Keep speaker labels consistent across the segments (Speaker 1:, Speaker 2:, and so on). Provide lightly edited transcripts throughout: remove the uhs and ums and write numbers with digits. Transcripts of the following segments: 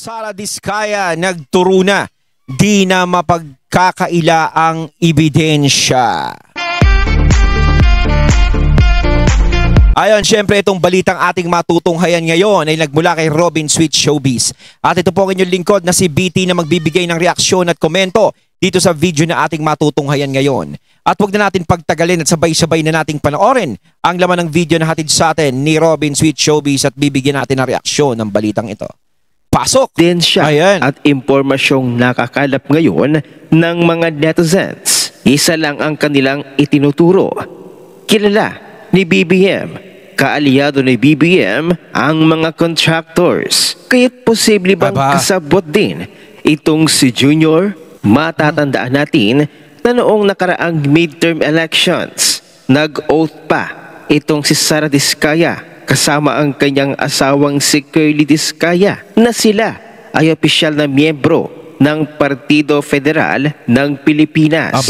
Speaker 1: Sara Diskaya nagturo na, di na mapagkakaila ang ebidensya. Ayon, syempre itong balitang ating matutunghayan ngayon ay nagmula kay Robin Sweet Showbiz. At ito po ang inyong lingkod na si BT na magbibigay ng reaksyon at komento dito sa video na ating matutunghayan ngayon. At huwag na natin pagtagalin at sabay-sabay na nating panoorin ang laman ng video na hatid sa atin ni Robin Sweet Showbiz at bibigyan natin ng reaksyon ng balitang ito. Pasok!
Speaker 2: Din siya at impormasyong nakakalap ngayon ng mga netizens. Isa lang ang kanilang itinuturo. Kilala ni BBM, kaalyado ni BBM ang mga contractors. Kaya't posible bang kasabot din itong si Junior? Matatandaan natin na noong nakaraang midterm elections, nag-oath pa itong si Sara Diskaya kasama ang kanyang asawang si Curly Diskaya na sila ay opisyal na miyembro ng Partido Federal ng Pilipinas,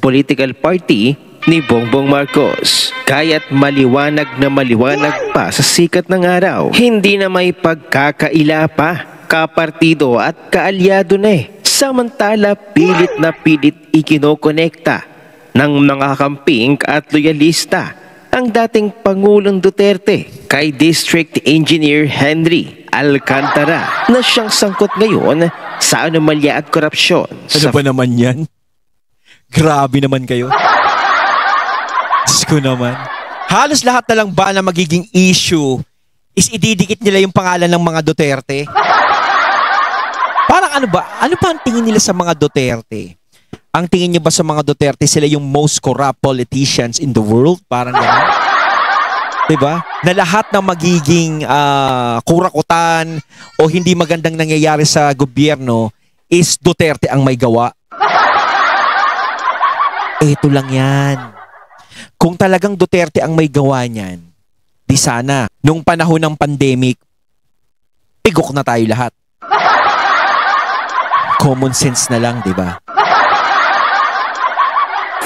Speaker 2: political party ni Bongbong Marcos. Kaya't maliwanag na maliwanag pa sa sikat ng araw, hindi na may pagkakaila pa, kapartido at kaalyado na Samantala pilit na pilit ikinokonekta ng mga kamping at loyalista ang dating Pangulong Duterte kay District Engineer Henry Alcantara na siyang sangkot ngayon sa anomalya at korupsyon.
Speaker 1: Ano ba naman yan? Grabe naman kayo. Diyos ko naman. Halos lahat na lang ba na magiging issue is ididikit nila yung pangalan ng mga Duterte? Parang ano ba? Ano pa ang tingin nila sa mga Duterte? Ang tingin niyo ba sa mga Duterte sila yung most corrupt politicians in the world? Parang gano'n. Diba? Na lahat ng magiging kurakutan o hindi magandang nangyayari sa gobyerno is Duterte ang may gawa. Ito lang yan. Kung talagang Duterte ang may gawa niyan, di sana, nung panahon ng pandemic, tigok na tayo lahat. Common sense na lang, di ba?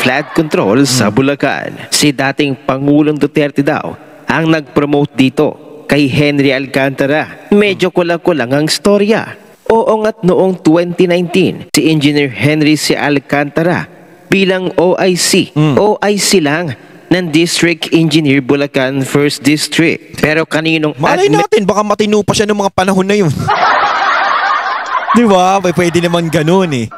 Speaker 2: Flood control sa Bulacan. Si dating Pangulong Duterte daw ang nag-promote dito kay Henry Alcantara. Medyo kulang-kulang ang storya. Oo nga't noong 2019, si Engineer Henry C. Alcantara bilang OIC. OIC lang ng District Engineer Bulacan 1st District. Pero kaninong
Speaker 1: malay natin, baka matino pa siya ng mga panahon na yun. Di ba? Pwede naman ganun eh.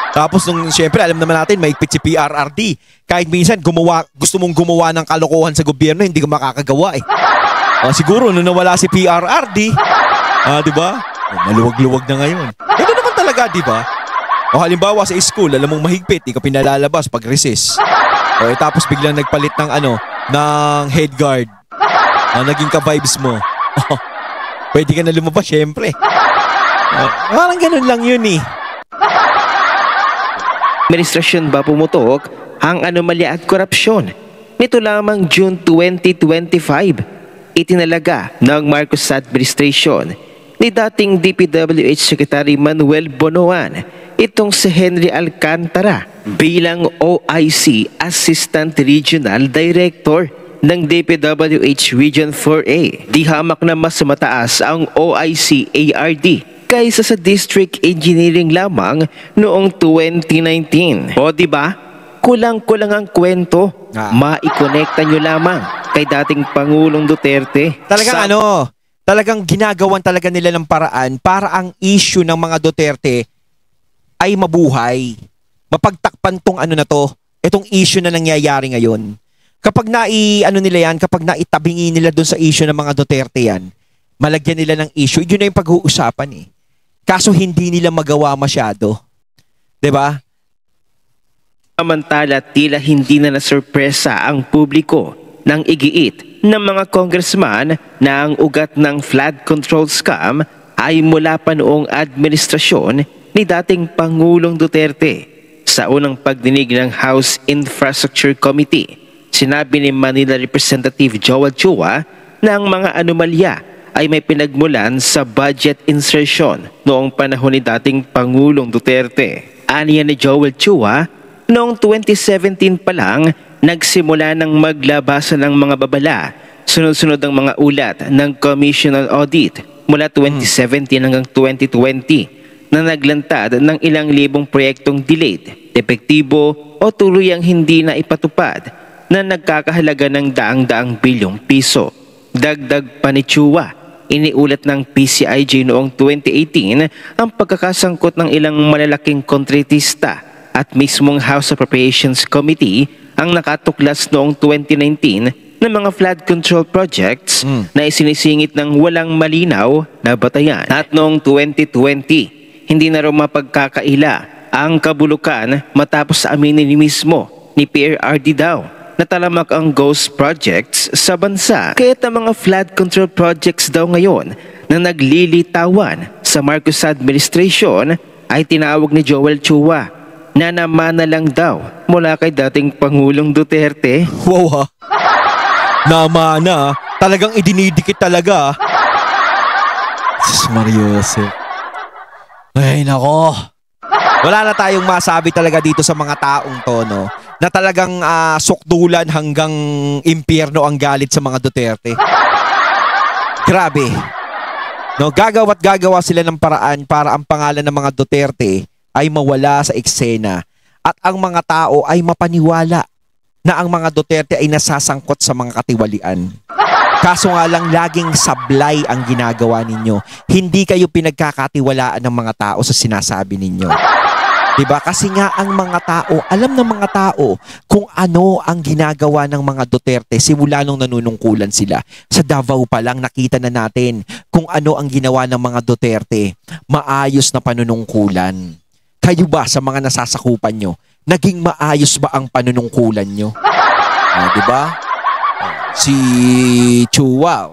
Speaker 1: Tapos nung siyempre alam naman natin maigpit si PRRD. Kahit minsan gusto mong gumawa ng kalokohan sa gobyerno, hindi ka makakagawa eh. Siguro nung nawala si PRRD, di ba? Maluwag-luwag na ngayon. Ito naman talaga, di ba? O halimbawa sa school, alam mong mahigpit, di ka pinalalabas pag recess. Tapos biglang nagpalit ng ng head guard. Naging ka-vibes mo. Pwede ka na lumabas, syempre. Parang ganun lang yun eh.
Speaker 2: Administrasyon ba pumutok ang anomalya at korupsyon? Nito lamang June 2025, itinalaga ng Marcos administration ni dating DPWH Secretary Manuel Bonoan itong si Henry Alcantara bilang OIC Assistant Regional Director ng DPWH Region 4A. Di hamak na mas mataas ang OIC ARD kaysa sa District Engineering lamang noong 2019. O diba? Kulang-kulang ang kwento. Maikonekta nyo lamang kay dating Pangulong Duterte.
Speaker 1: Talagang talagang ginagawan talaga nila ng paraan para ang issue ng mga Duterte ay mabuhay. Mapagtakpan tong itong issue na nangyayari ngayon. Kapag nila yan, kapag naitabingi nila doon sa issue ng mga Duterte yan, malagyan nila ng issue, yun na yung pag-uusapan eh. Kaso hindi nila magawa masyado. Diba?
Speaker 2: Samantala tila hindi na nasurpresa ang publiko nang igiit ng mga congressman na ang ugat ng flood control scam ay mula pa noong administrasyon ni dating Pangulong Duterte. Sa unang pagdinig ng House Infrastructure Committee, sinabi ni Manila Representative Joel Chua na ang mga anomalya ay may pinagmulan sa budget insertion noong panahon ni dating Pangulong Duterte. Aniya ni Joel Chua, noong 2017 pa lang nagsimula ng maglabasan ng mga babala, sunod-sunod ang mga ulat ng Commission on Audit mula 2017 hanggang 2020 na naglantad ng ilang libong proyektong delayed, epektibo o tuluyang hindi na ipatupad na nagkakahalaga ng daang-daang bilyong piso. Dagdag pa ni Chua, iniulat ng PCIJ noong 2018 ang pagkakasangkot ng ilang malalaking kontratista at mismong House Appropriations Committee ang nakatuklas noong 2019 ng mga flood control projects na isinisingit ng walang malinaw na batayan. At noong 2020, hindi na raw mapagkakaila ang kabulukan matapos aminin ni mismo ni PRRD daw na talamak ang ghost projects sa bansa. Kaya't ang mga flood control projects daw ngayon na naglilitawan sa Marcos administration ay tinawag ni Joel Chua na namana lang daw mula kay dating Pangulong Duterte.
Speaker 1: Wow ha. Namana. Talagang idinidikit talaga. Mariose. Ay nako. Wala na tayong masabi talaga dito sa mga taong to, no? Na talagang sukdulan hanggang impyerno ang galit sa mga Duterte. Grabe. No, gagawa sila ng paraan para ang pangalan ng mga Duterte ay mawala sa eksena at ang mga tao ay mapaniwala na ang mga Duterte ay nasasangkot sa mga katiwalian. Kaso nga lang laging sablay ang ginagawa ninyo. Hindi kayo pinagkakatiwalaan ng mga tao sa sinasabi ninyo. Diba? Kasi nga ang mga tao, alam ng mga tao kung ano ang ginagawa ng mga Duterte simula nung nanunungkulan sila. Sa Davao pa lang nakita na natin kung ano ang ginawa ng mga Duterte. Maayos na panunungkulan. Kayo ba sa mga nasasakupan nyo, naging maayos ba ang panunungkulan nyo? Diba? Si Chua.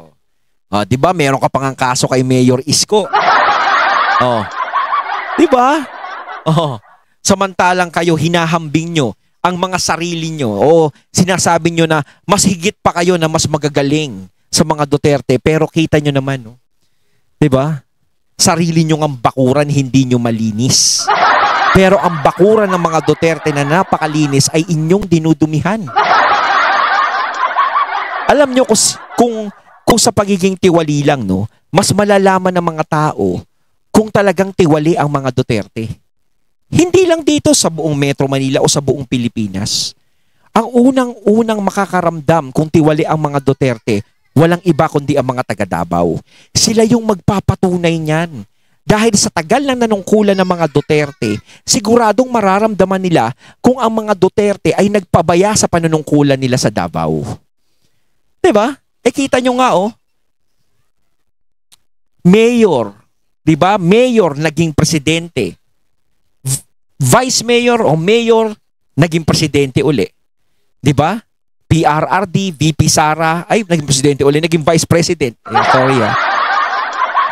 Speaker 1: Diba? Meron ka pang ang kaso kay Mayor Isko. Diba? Samantalang kayo, hinahambing nyo ang mga sarili nyo o sinasabi nyo na mas higit pa kayo na mas magagaling sa mga Duterte. Pero kita nyo naman, no? Diba? Sarili nyo ang bakuran, hindi nyo malinis. Pero ang bakuran ng mga Duterte na napakalinis ay inyong dinudumihan. Alam nyo kung sa pagiging tiwali lang, no, mas malalaman ng mga tao kung talagang tiwali ang mga Duterte. Hindi lang dito sa buong Metro Manila o sa buong Pilipinas. Ang unang makakaramdam kung tiwali ang mga Duterte, walang iba kundi ang mga taga Davao. Sila yung magpapatunay niyan. Dahil sa tagal ng nanungkulan ng mga Duterte, siguradong mararamdaman nila kung ang mga Duterte ay nagpabaya sa panunungkulan nila sa Davao. Diba? Kita nyo nga, Mayor. Diba? Mayor naging presidente. Vice Mayor o Mayor naging presidente uli. Diba? PRRD, VP Sara, ay naging presidente uli, naging Vice President. Sorry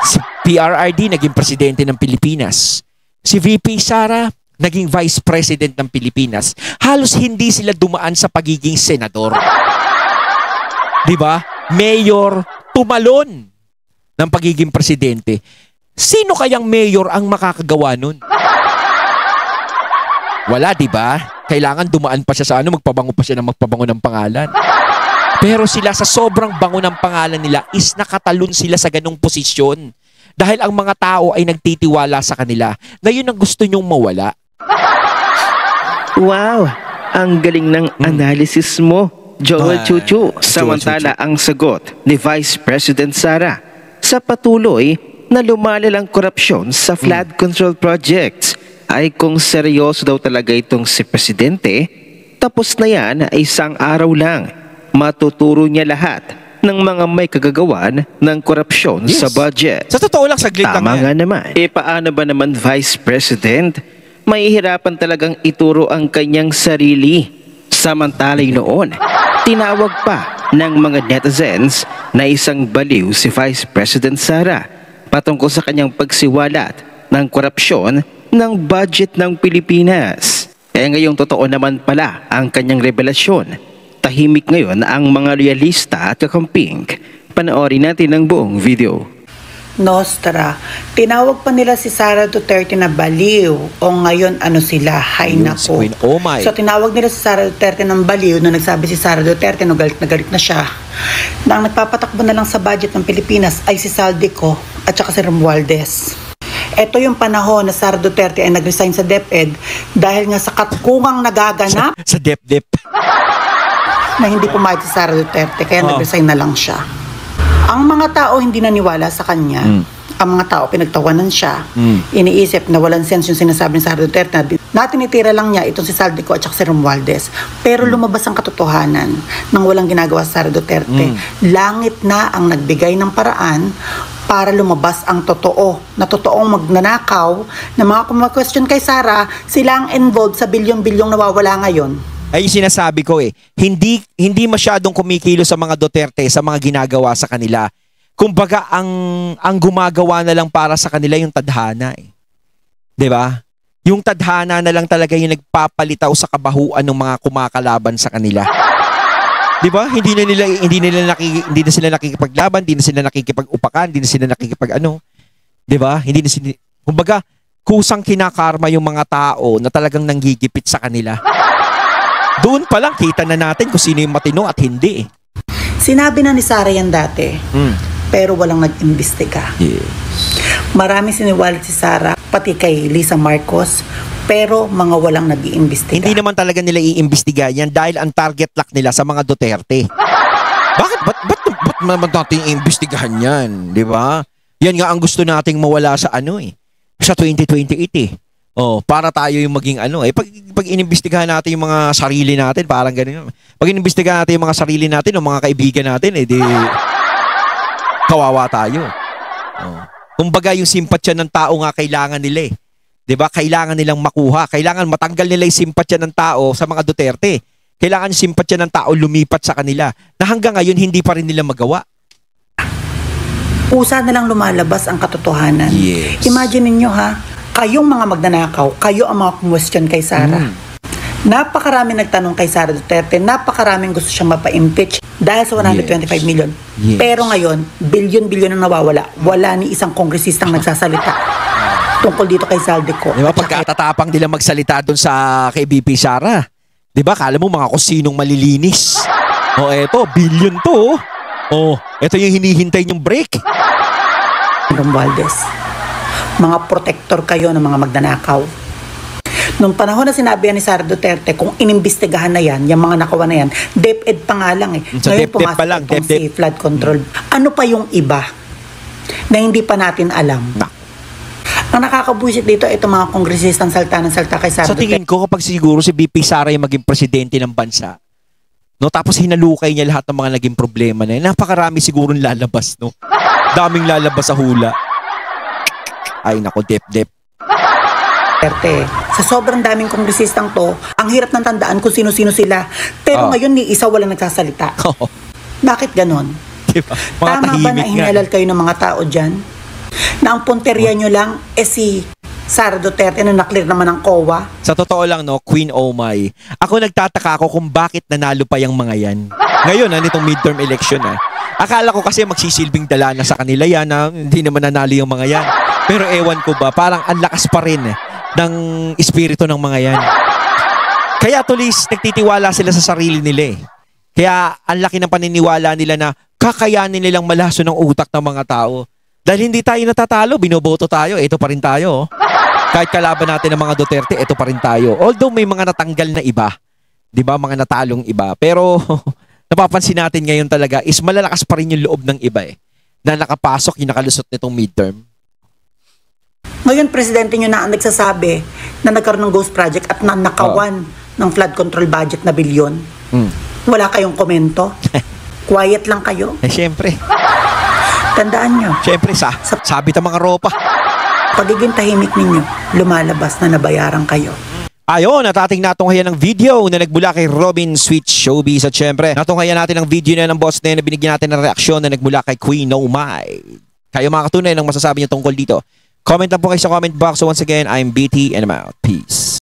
Speaker 1: Si PRRD naging presidente ng Pilipinas. Si VP Sara naging Vice President ng Pilipinas. Halos hindi sila dumaan sa pagiging senador. Diba? Mayor, tumalon ng pagiging presidente. Sino kayang mayor ang makakagawa nun? Wala, diba? Kailangan dumaan pa siya sa magpabango pa siya ng magpabango ng pangalan. Pero sila sa sobrang bango ng pangalan nila is nakatalon sila sa ganung posisyon. Dahil ang mga tao ay nagtitiwala sa kanila na yun ang gusto nyong mawala.
Speaker 2: Wow! Ang galing ng analysis mo, Joel Chuchu. Samantala ang sagot ni Vice President Sara sa patuloy na lumalalang korupsyon sa flood control projects ay kung seryoso daw talaga itong si Presidente, tapos na yan ay isang araw lang. Matuturo niya lahat ng mga may kagagawan ng korupsyon sa budget.
Speaker 1: Sa totoo lang, saglit lang yan.
Speaker 2: Tama nga naman. Paano ba naman Vice President? Mahihirapan talagang ituro ang kanyang sarili. Samantalay noon, tinawag pa ng mga netizens na isang baliw si Vice President Sara patungkol sa kanyang pagsiwalat ng korupsyon ng budget ng Pilipinas. Ngayong totoo naman pala ang kanyang revelasyon. Tahimik ngayon ang mga realista at kakamping. Panoorin natin ang buong video.
Speaker 3: Nostra, tinawag pa nila si Sara Duterte na baliw. O ngayon ano sila? Hay nako.
Speaker 1: Oh my.
Speaker 3: So tinawag nila si Sara Duterte ng baliw nung nagsabi si Sara Duterte no galit na siya. Na ang nagpapatakbo na lang sa budget ng Pilipinas ay si Saldico at saka si Romualdez. Ito yung panahon na Sara Duterte ay nag-resign sa DepEd dahil nga sa katkungang nagaganap
Speaker 1: Sa dep-dep.
Speaker 3: na hindi pumayag si Sara Duterte, kaya nag-resign na lang siya. Ang mga tao hindi naniwala sa kanya. Ang mga tao pinagtawanan siya. Iniisip na walang sense yung sinasabi ni Sara Duterte na tinitira lang niya itong si Saldico at saka si Romualdez. Pero lumabas ang katotohanan nang walang ginagawa si Sara Duterte. Langit na ang nagbigay ng paraan para lumabas ang totoo, na totoong magnanakaw, na mga question kay Sara, sila ang involved sa bilyon-bilyong nawawala ngayon.
Speaker 1: Ay sinasabi ko hindi masyadong kumikilo sa mga Duterte sa mga ginagawa sa kanila. Kumbaga ang gumagawa na lang para sa kanila yung tadhana eh. 'Di ba? Yung tadhana na lang talaga yung nagpapalitaw sa kabahuan ng mga kumakalaban sa kanila. 'Di ba? Hindi na sila nakikipaglaban, hindi na sila nakikipag-upakan, hindi na sila nakikipag-ano. 'Di ba? Hindi na sila, kumbaga kusang kinakarma yung mga tao na talagang nanggigipit sa kanila. Doon pa lang kita na natin kung sino yung matino at hindi eh.
Speaker 3: Sinabi na ni Sara yan dati, pero walang nag-imbestiga.
Speaker 1: Yes.
Speaker 3: Marami siniwalat si Sara, pati kay Lisa Marcos, pero mga walang nag-iimbestiga.
Speaker 1: Hindi naman talaga nila iimbestiga yan dahil ang target lock nila sa mga Duterte. Bakit? Ba't naman natin iimbestigahan yan? Di ba? Yan nga ang gusto nating mawala sa sa 2028 eh. Oh, para tayo yung maging pag inimbestigahan natin yung mga sarili natin, parang ganun. Pag inimbestigahan natin yung mga sarili natin o mga kaibigan natin, di kawawa tayo. Oh. Kumbaga yung simpatsya ng tao nga kailangan nila eh. 'Di ba? Kailangan nilang makuha, kailangan matanggal nila yung simpatsya ng tao sa mga Duterte. Kailangan yung simpatsya ng tao lumipat sa kanila na hanggang ngayon hindi pa rin nila magawa.
Speaker 3: Usa na lang lumalabas ang katotohanan.
Speaker 1: Yes.
Speaker 3: Imagine niyo kayong mga magnanakaw, kayo ang mga question kay Sara. Napakarami nagtanong kay Sara Duterte, napakaraming gusto siyang mapa-impeach dahil sa 125 million.
Speaker 1: Yes.
Speaker 3: Pero ngayon, bilyon-bilyon ang nawawala. Wala ni isang kongresistang nagsasalita tungkol dito kay Saldico.
Speaker 1: Di ba? Pagkatatapang nila magsalita doon sa kay BP Sara. Di ba? Kala mo mga kusinong malilinis. Eto, billion to. Eto yung hinihintay niyong break.
Speaker 3: Romualdez, mga protector kayo ng mga magnanakaw. Nung panahon na sinabi ni Sara Duterte, kung inimbestigahan na yan, yung mga nakawa na yan, DepEd pa nga lang eh.
Speaker 1: Sa
Speaker 3: Ngayon
Speaker 1: DepEd pa lang,
Speaker 3: pumasok itong si flood control. Ano pa yung iba na hindi pa natin alam? Ang nakakabuisit dito, ito mga kongresistang salta ng salta kay Sara
Speaker 1: Sa tingin ko, kapag siguro si BP Sara yung maging presidente ng bansa, tapos hinalukay niya lahat ng mga naging problema na yun, napakarami sigurong lalabas, daming lalabas sa hula. Ay nako, dep-dep.
Speaker 3: Sa sobrang daming kongresistang to, ang hirap ng tandaan kung sino-sino sila. Pero ngayon, ni isa walang nagsasalita. Bakit ganon?
Speaker 1: Diba? Mga
Speaker 3: Tama ba na
Speaker 1: tahimik
Speaker 3: hinalal kayo ng mga tao dyan? Na ang punteriya nyo lang, si Sara Duterte na naklear naman ng COA?
Speaker 1: Sa totoo lang, Queen Omay, ako nagtataka ako kung bakit nanalo pa yung mga yan. Ngayon, nitong midterm election, akala ko kasi magsisilbing dala na sa kanila yan, na hindi naman nanalo yung mga yan. Pero ewan ko ba, parang ang lakas pa rin ng espiritu ng mga yan. Kaya tulis, nagtitiwala sila sa sarili nila eh. Kaya ang laki ng paniniwala nila na kakayanin nilang malaso ng utak ng mga tao. Dahil hindi tayo natatalo, binoboto tayo, ito pa rin tayo. Kahit kalaban natin ng mga Duterte, ito pa rin tayo. Although may mga natanggal na iba, di ba, mga natalong iba. Pero napapansin natin ngayon talaga is malalakas pa rin yung loob ng iba na nakapasok yung nakalusot nitong midterm.
Speaker 3: Ngayon, presidente nyo na ang nagsasabi na nagkaroon ng ghost project at nakawan ng flood control budget na bilyon. Wala kayong komento? Quiet lang kayo?
Speaker 1: Siyempre.
Speaker 3: Tandaan nyo.
Speaker 1: Siyempre, sabit ang mga ropa.
Speaker 3: Pagiging tahimik ninyo, lumalabas na nabayaran kayo.
Speaker 1: Ayon, natating natunghayan ng video na nagbula kay Robin Sweet Showbiz. At syempre, natunghayan natin ang video na ng boss na binigyan natin ng reaksyon na nagbula kay Queen Omay. Kayo mga katunay ng masasabi niyo tungkol dito. Comment lang po kayo sa comment box. So once again, I'm BT and I'm out. Peace.